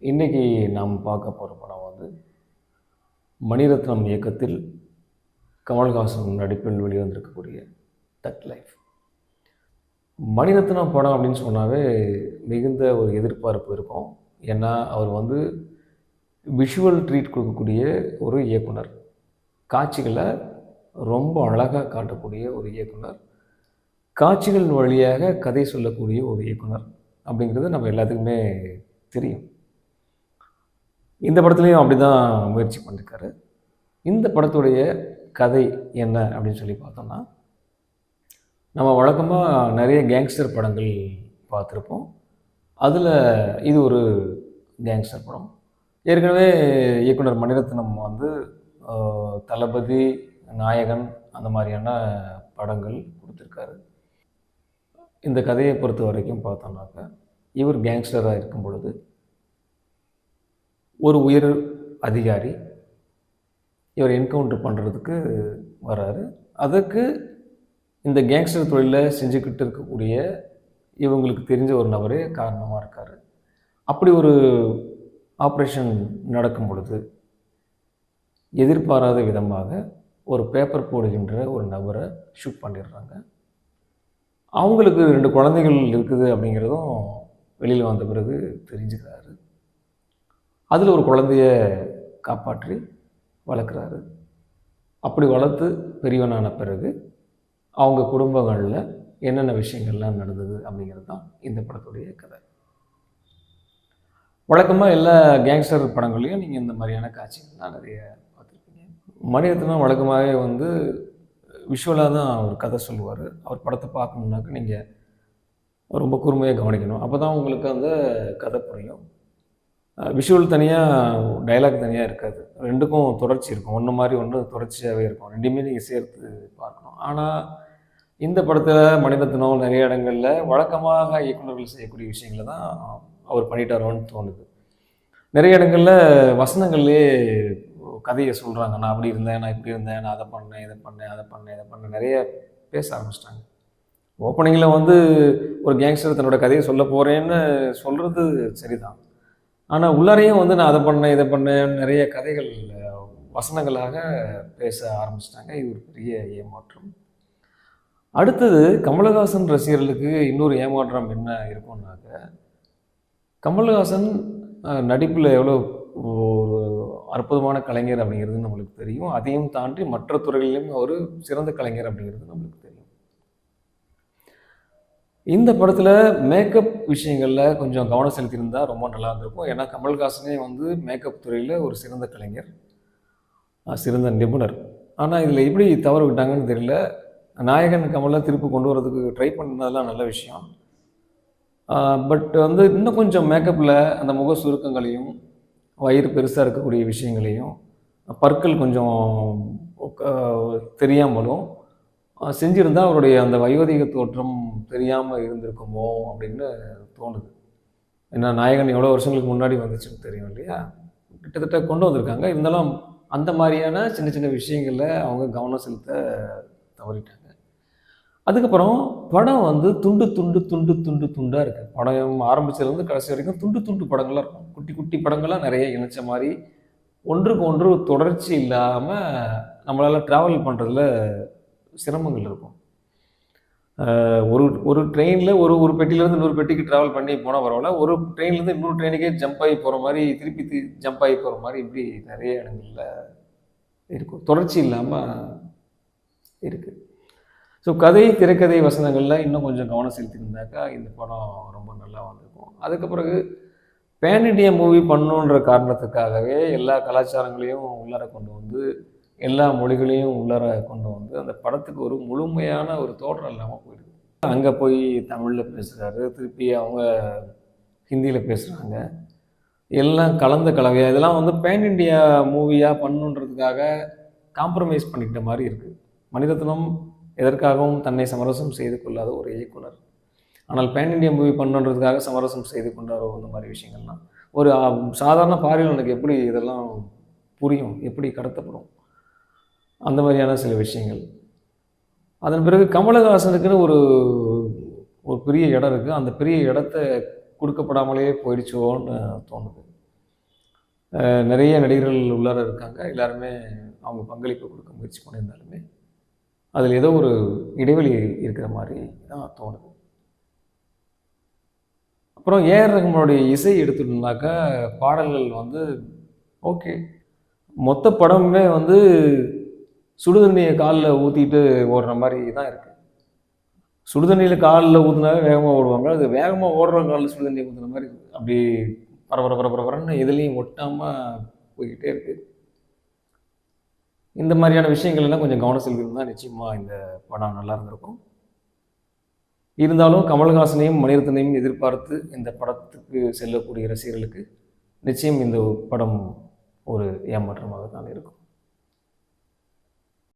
இன்றைக்கி நாம் பார்க்க போகிற படம் மணிரத்னம் இயக்கத்தில் கமல்ஹாசன் நடிப்பில் வெளிவந்திருக்கக்கூடிய தக் லைஃப். மணிரத்னம் படம் அப்படின்னு சொன்னாவே மிகுந்த ஒரு எதிர்பார்ப்பு இருக்கும். ஏன்னா அவர் விஷுவல் ட்ரீட் கொடுக்கக்கூடிய ஒரு இயக்குனர், காட்சிகளை ரொம்ப அழகாக காட்டக்கூடிய ஒரு இயக்குனர், காட்சிகள் வழியாக கதை சொல்லக்கூடிய ஒரு இயக்குனர் அப்படிங்கிறது நம்ம எல்லாத்துக்குமே தெரியும். இந்த படத்துலையும் அப்படி தான் முயற்சி பண்ணியிருக்காரு. இந்த படத்துடைய கதை என்ன அப்படின்னு சொல்லி பார்த்தோம்னா, நம்ம வழக்கமாக நிறைய கேங்ஸ்டர் படங்கள் பார்த்துருப்போம். அதில் இது ஒரு கேங்ஸ்டர் படம். ஏற்கனவே இயக்குனர் மணிரத்னம் தளபதி, நாயகன் அந்த மாதிரியான படங்கள் கொடுத்துருக்காரு. இந்த கதையை பொறுத்த வரைக்கும் பார்த்தோம்னாக்கா, இவர் கேங்ஸ்டராக இருக்கும் பொழுது ஒரு உயர் அதிகாரி இவர் என்கவுண்டர் பண்ணுறதுக்கு வர்றாரு. அதுக்கு இந்த கேங்ஸ்டர் தொழிலில் செஞ்சுக்கிட்டு இருக்கக்கூடிய இவங்களுக்கு தெரிஞ்ச ஒரு நபரே காரணமாக இருக்கார். அப்படி ஒரு ஆப்ரேஷன் நடக்கும் பொழுது எதிர்பாராத விதமாக ஒரு பேப்பர் போடுகின்ற ஒரு நபரை ஷூட் பண்ணிடுறாங்க. அவங்களுக்கு 2 குழந்தைகள் இருக்குது அப்படிங்கிறதும் வெளியில் வந்த பிறகு தெரிஞ்சுக்கிறாரு. அதில் ஒரு குழந்தைய காப்பாற்றி வளர்க்குறாரு. அப்படி வளர்த்து பெரியவனான பிறகு அவங்க குடும்பங்களில் என்னென்ன விஷயங்கள்லாம் நடந்தது அப்படிங்கிறது தான் இந்த படத்துடைய கதை. வழக்கமாக எல்லா கேங்ஸ்டர் படங்களையும் நீங்கள் இந்த மாதிரியான காட்சிகள்லாம் நிறைய பார்த்துருப்பீங்க. மணிரத்னம் வழக்கமாகவே விஷுவலாக தான் அவர் கதை சொல்லுவார். அவர் படத்தை பார்க்கணுன்னாக்க நீங்கள் ரொம்ப கூர்மையாக கவனிக்கணும். அப்போ தான் உங்களுக்கு அந்த கதை புரியும். விஷுவல் தனியாக, டைலாக் தனியாக இருக்காது. ரெண்டுக்கும் தொடர்ச்சி இருக்கும். ஒன்று மாதிரி ஒன்று தொடர்ச்சியாகவே இருக்கும். ரெண்டுமே நீங்கள் சேர்த்து பார்க்கணும். ஆனால் இந்த படத்தில் மணிரத்னம் நிறைய இடங்களில் வழக்கமாக இயக்குநர்கள் செய்யக்கூடிய விஷயங்களை தான் அவர் பண்ணிட்டாரோன்னு தோணுது. நிறைய இடங்களில் வசனங்கள்லேயே கதையை சொல்கிறாங்க. நான் அப்படி இருந்தேன், நான் இப்படி இருந்தேன், நான் அதை பண்ணேன், இதை பண்ணேன், அதை பண்ணேன், இதை பண்ணேன், நிறைய பேச ஆரம்பிச்சிட்டாங்க. ஓப்பனிங்கில் ஒரு கேங்ஸ்டர் தன்னோட கதையை சொல்ல போகிறேன்னு சொல்கிறது சரிதான். ஆனால் உள்ளாரையும் நான் அதை பண்ணேன், இதை பண்ணேன், நிறைய கதைகள் வசனங்களாக பேச ஆரம்பிச்சிட்டாங்க. இது ஒரு பெரிய ஏமாற்றம். அடுத்தது கமல்ஹாசன் ரசிகர்களுக்கு இன்னொரு ஏமாற்றம் என்ன இருக்கும்னாக்க, கமல்ஹாசன் நடிப்பில் எவ்வளோ ஒரு அற்புதமான கலைஞர் அப்படிங்கிறது நம்மளுக்கு தெரியும். அதையும் தாண்டி மற்ற துறைகளிலும் ஒரு சிறந்த கலைஞர் அப்படிங்கிறது நம்மளுக்கு தெரியும். இந்த படத்தில் மேக்கப் விஷயங்களில் கொஞ்சம் கவனம் செலுத்தியிருந்தால் ரொம்ப நல்லா இருந்திருக்கும். ஏன்னா கமல்ஹாசனே மேக்கப் துறையில் ஒரு சிறந்த கலைஞர், சிறந்த நிபுணர். ஆனால் இதில் எப்படி தவறு விட்டாங்கன்னு தெரியல. நாயகன் கமலை திருப்பி கொண்டு வரதுக்கு ட்ரை பண்ணதெல்லாம் நல்ல விஷயம். பட் இன்னும் கொஞ்சம் மேக்கப்பில் அந்த முக சுருக்கங்களையும், வயிறு பெருசாக இருக்கக்கூடிய விஷயங்களையும், பற்கள் கொஞ்சம் தெரியாமலும் செஞ்சுருந்தால் அவருடைய அந்த வயோதிக தோற்றம் தெரியாமல் இருந்திருக்குமோ அப்படின்னு தோணுது. ஏன்னா நாயகன் எவ்வளோ வருஷங்களுக்கு முன்னாடி வந்துச்சுன்னு தெரியும் இல்லையா? கிட்டத்தட்ட கொண்டு வந்திருக்காங்க. இருந்தாலும் அந்த மாதிரியான சின்ன சின்ன விஷயங்களில் அவங்க கவனம் செலுத்த தவறிட்டாங்க. அதுக்கப்புறம் படம் துண்டு துண்டு துண்டு துண்டு துண்டாக இருக்குது. படம் ஆரம்பித்ததுலேருந்து கடைசி வரைக்கும் துண்டு துண்டு படங்களாக இருக்கும். குட்டி குட்டி படங்களாக நிறைய இணைச்ச மாதிரி, ஒன்றுக்கு ஒன்று தொடர்ச்சி இல்லாமல் நம்மளால் ட்ராவல் பண்ணுறதுல சிரமங்கள் இருக்கும். ஒரு ட்ரெயினில் ஒரு பெட்டியிலேருந்து இன்னொரு பெட்டிக்கு ட்ராவல் பண்ணி போனால் பரவாயில்ல, ஒரு ட்ரெயின்லேருந்து இன்னொரு ட்ரெயினுக்கே ஜம்ப் ஆகி போகிற மாதிரி, திருப்பி ஜம்ப் ஆகி போகிற மாதிரி, இப்படி நிறைய இடங்களில் இருக்கும். தொடர்ச்சி இல்லாமல் இருக்குது. ஸோ கதை, திரைக்கதை, வசனங்களில் இன்னும் கொஞ்சம் கவனம் செலுத்தியிருந்தாக்கா இந்த படம் ரொம்ப நல்லா வந்திருக்கும். அதுக்கு பிறகு பேன் இண்டியா மூவி பண்ணணுன்ற காரணத்துக்காகவே எல்லா கலாச்சாரங்களையும் உள்ளார கொண்டு எல்லா மொழிகளையும் உள்ளார கொண்டு அந்த படத்துக்கு ஒரு முழுமையான ஒரு தோற்றம் இல்லாமல் போயிடுது. அங்கே போய் தமிழில் பேசுகிறாரு, திருப்பி அவங்க ஹிந்தியில் பேசுகிறாங்க, எல்லாம் கலந்த கலவையாக. இதெல்லாம் பேன் இண்டியா மூவியாக பண்ணணுன்றதுக்காக காம்ப்ரமைஸ் பண்ணிக்கிட்ட மாதிரி இருக்குது. மணிரத்னம் எதற்காகவும் தன்னை சமரசம் செய்து கொள்ளாத ஒரு இயக்குனர். ஆனால் பேன் இண்டியா மூவி பண்ணணுன்றதுக்காக சமரசம் செய்து கொண்டாரோ அந்த மாதிரி விஷயங்கள்லாம் ஒரு சாதாரண பார்வையாளனுக்கு எப்படி இதெல்லாம் புரியும், எப்படி கடத்தப்படும், அந்த மாதிரியான சில விஷயங்கள். அதன் பிறகு கமலஹாசனுக்குன்னு ஒரு பெரிய இடம் இருக்குது. அந்த பெரிய இடத்த கொடுக்கப்படாமலே போயிடுச்சோன்னு தோணுது. நிறைய நடிகர்கள் உள்ளார இருக்காங்க. எல்லாருமே அவங்க பங்களிப்பு கொடுக்க முயற்சி பண்ணியிருந்தாலுமே, அதில் ஏதோ ஒரு இடைவெளி இருக்கிற மாதிரி தான் தோணுது. அப்புறம் ஏஆர் ரஹ்மானுடைய இசை எடுத்துட்டோம்னாக்கா, பாடல்கள் வந்து ஓகே. மொத்த படமுமே வந்து சுடுதண்ணியை காலில் ஊற்றிட்டு ஓடுற மாதிரி தான் இருக்குது. சுடுதண்ணியில் காலில் ஊற்றினாவே வேகமாக ஓடுவாங்க. அது வேகமாக ஓடுற காலில் சுடுதண்ணி ஊற்றுன மாதிரி அப்படி பரபர பரபரன்னு எதுலேயும் ஒட்டாமல் போய்கிட்டே இருக்குது. இந்த மாதிரியான விஷயங்கள் எல்லாம் கொஞ்சம் கவனம் செலுத்தியிருந்தால் நிச்சயமாக இந்த படம் நல்லா இருந்திருக்கும். இருந்தாலும் கமல்ஹாசனையும் மணிரத்னையும் எதிர்பார்த்து இந்த படத்துக்கு செல்லக்கூடிய ரசிகர்களுக்கு நிச்சயம் இந்த படம் ஒரு ஏமாற்றமாக தான் இருக்கும்.